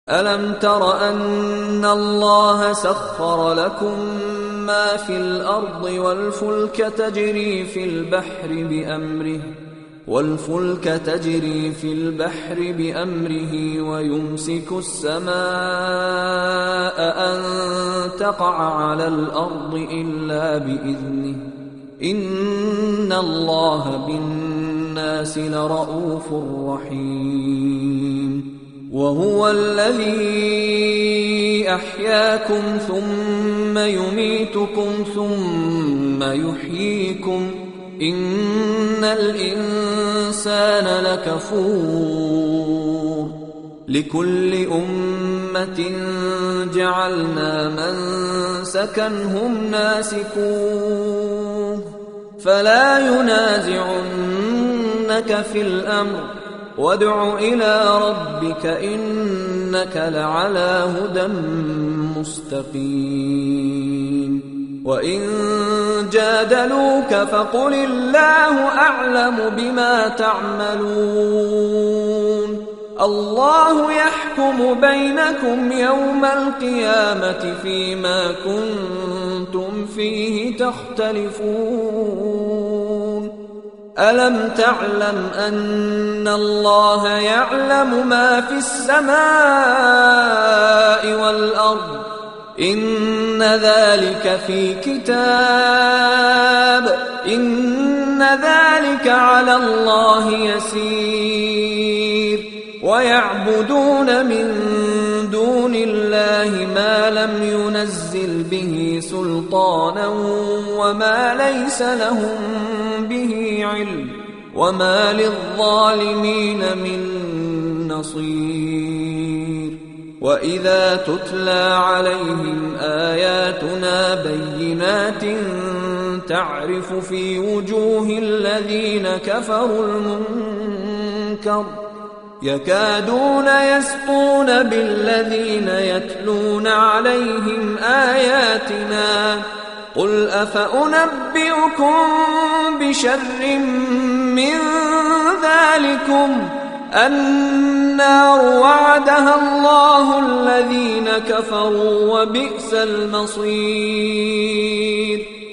ألم تر أن الله سخر لكم ما في الأرض والفلك تجري في البحر بأمره ويمسك السماء أن تقع على الأرض إلا بإذنه إن الله بالناس لرءوف رحيم وهو الذي أحياكم ثم يميتكم ثم يحييكم إن الإنسان لكفور لكل أمة جعلنا منسكا هم ناسكوه فلا ينازعنك في الأمر وادع إلى ربك إنك لعلى هدى مستقيم وإن جادلوك فقل الله أعلم بما تعملون الله يحكم بينكم يوم القيامة فيما كنتم فيه تختلفون ألم تعلم أن الله يعلم ما في السماء والأرض إن ذلك في كتاب إن ذلك على الله يسير ويعبدون من دون الله ما لم ينزل به سلطانا وما ليس لهم به علم وما للظالمين من نصير وإذا تتلى عليهم آياتنا بينات تعرف في وجوه الذين كفروا المنكر يكادون يسطون بالذين يتلون عليهم آياتنا قل أفأنبئكم بشر من ذلكم النار وعدها الله الذين كفروا وبئس المصير